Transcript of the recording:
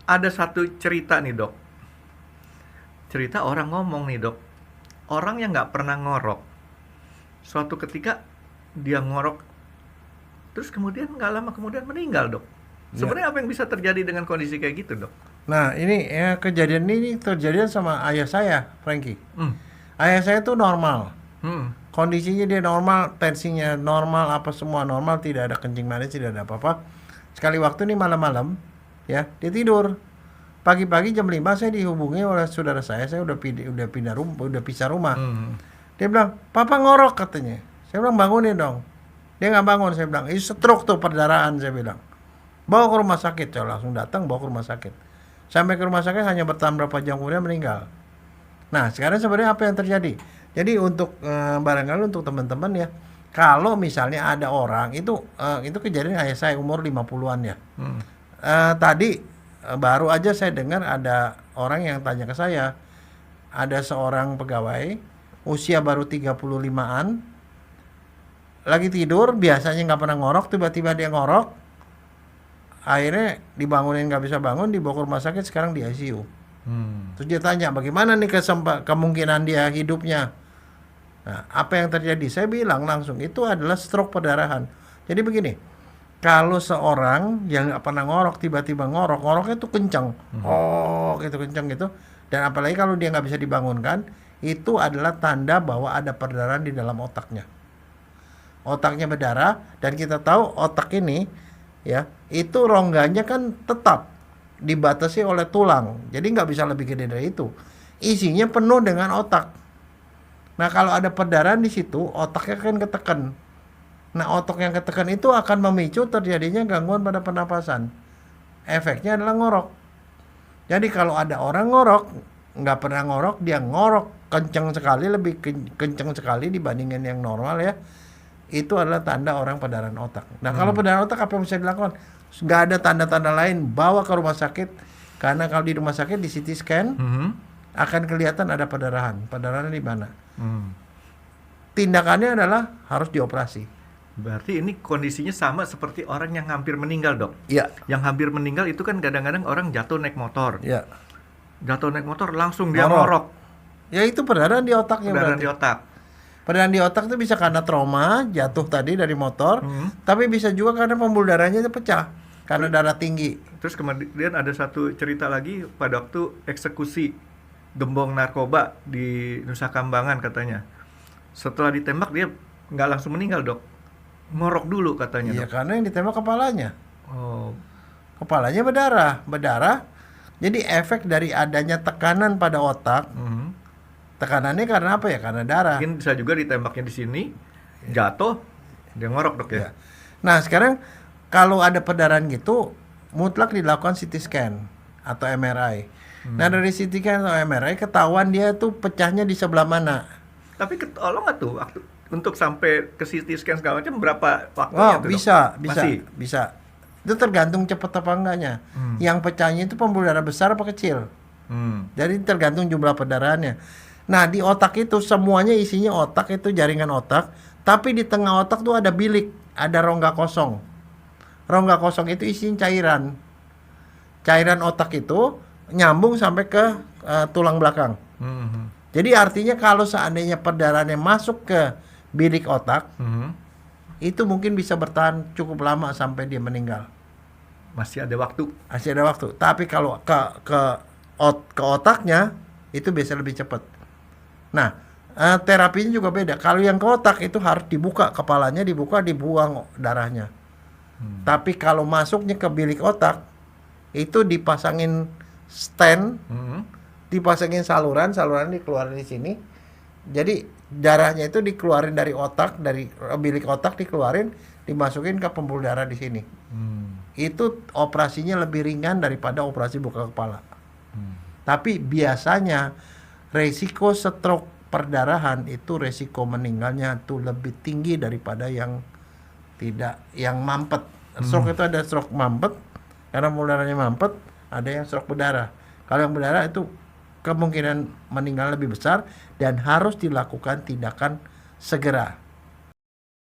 ada satu cerita nih dok. Cerita orang ngomong nih dok. Orang yang nggak pernah ngorok, suatu ketika dia ngorok, terus kemudian nggak lama kemudian meninggal dok. Ya. Sebenarnya apa yang bisa terjadi dengan kondisi kayak gitu dok? Nah, ini ya, kejadian ini terjadi sama ayah saya, Frankie. Hmm. Ayah saya tuh normal. Hmm. Kondisinya dia normal, tensinya normal, apa semua normal, tidak ada kencing manis, tidak ada apa-apa. Sekali waktu nih malam-malam, ya, dia tidur. Pagi-pagi jam 5 saya dihubungi oleh saudara saya udah pindah rumah, udah pisah rumah. Hmm. Dia bilang, "Papa ngorok," katanya. Saya bilang, "Bangunin dong." Dia nggak bangun, saya bilang, "Ini stroke tuh, perdarahan," saya bilang. "Bawa ke rumah sakit." Saya langsung datang, bawa ke rumah sakit. Sampai ke rumah sakit hanya bertahan berapa jam kemudian meninggal. Nah, sekarang sebenarnya apa yang terjadi? Jadi untuk barangkali untuk teman-teman ya, kalau misalnya ada orang itu kejadian ayah saya umur 50-an ya. Hmm. Tadi baru aja saya dengar ada orang yang tanya ke saya, ada seorang pegawai usia baru 35-an lagi tidur, biasanya nggak pernah ngorok, tiba-tiba dia ngorok, akhirnya dibangunin nggak bisa bangun, dibawa ke rumah sakit, sekarang di ICU. Hmm. Terus dia tanya bagaimana nih kemungkinan dia hidupnya. Nah, apa yang terjadi? Saya bilang langsung itu adalah stroke perdarahan. Jadi begini, kalau seorang yang nggak pernah ngorok tiba-tiba ngoroknya itu kencang, oh gitu kencang gitu, dan apalagi kalau dia nggak bisa dibangunkan, itu adalah tanda bahwa ada perdarahan di dalam otaknya. Otaknya berdarah, dan kita tahu otak ini ya itu rongganya kan tetap dibatasi oleh tulang, jadi nggak bisa lebih gede dari itu. Isinya penuh dengan otak. Nah, kalau ada perdarahan di situ, otaknya kan ketekan. Nah, otak yang ketekan itu akan memicu terjadinya gangguan pada pernapasan. Efeknya adalah ngorok. Jadi kalau ada orang ngorok, nggak pernah ngorok, dia ngorok kencang sekali, lebih kencang sekali dibandingin yang normal ya, itu adalah tanda orang perdarahan otak. Nah, kalau perdarahan otak apa yang bisa dilakukan? Nggak ada tanda-tanda lain, bawa ke rumah sakit. Karena kalau di rumah sakit di CT scan akan kelihatan ada perdarahan. Perdarahan di mana? Tindakannya adalah harus dioperasi. Berarti ini kondisinya sama seperti orang yang hampir meninggal dok. Iya. Yang hampir meninggal itu kan kadang-kadang orang jatuh naik motor. Iya. Jatuh naik motor langsung dia Ngorok. ngorok. Ya itu perdarahan di otaknya Perdarahan berarti. di otak. Perdarahan di otak itu bisa karena trauma, jatuh tadi dari motor, tapi bisa juga karena pembuluh darahnya itu pecah karena darah tinggi. Terus kemudian ada satu cerita lagi pada waktu eksekusi gembong narkoba di Nusa Kambangan katanya. Setelah ditembak dia nggak langsung meninggal dok, ngorok dulu katanya Iya, dok. karena yang ditembak kepalanya. Oh. Kepalanya berdarah. Jadi efek dari adanya tekanan pada otak, tekanannya karena apa ya? Karena darah. Mungkin bisa juga ditembaknya di sini, jatuh, dia ngorok dok ya. Ya. Nah, sekarang kalau ada perdarahan gitu, mutlak dilakukan CT scan atau MRI. Nah, dari CT scan atau MRI ketahuan dia tuh pecahnya di sebelah mana. Tapi ketolong nggak tuh waktu untuk sampai ke CT scan segala macam berapa waktunya Oh, tuh dok? bisa. Itu tergantung cepet apa enggaknya. Yang pecahnya itu pembuluh darah besar apa kecil. Jadi tergantung jumlah perdarahannya. Nah, di otak itu semuanya isinya otak, itu jaringan otak, tapi di tengah otak tuh ada bilik, ada rongga kosong. Rongga kosong itu isinya cairan. Cairan otak itu nyambung sampai ke tulang belakang. Jadi artinya kalau seandainya perdarahannya masuk ke bilik otak, itu mungkin bisa bertahan cukup lama sampai dia meninggal. Masih ada waktu. Masih ada waktu. Tapi kalau ke otaknya itu bisa lebih cepat. Nah, terapinya juga beda. Kalau yang ke otak itu harus dibuka, kepalanya dibuka, dibuang darahnya. Tapi kalau masuknya ke bilik otak, itu dipasangin stand, dipasangin saluran dikeluarin di sini. Jadi darahnya itu dikeluarin dari otak, dari bilik otak dikeluarin, dimasukin ke pembuluh darah di sini. Itu operasinya lebih ringan daripada operasi buka kepala. Tapi biasanya resiko stroke perdarahan itu resiko meninggalnya tuh lebih tinggi daripada yang mampet. Stroke itu ada stroke mampet, karena pembuluh darahnya mampet, ada yang stroke berdarah. Kalau yang berdarah itu kemungkinan meninggal lebih besar dan harus dilakukan tindakan segera.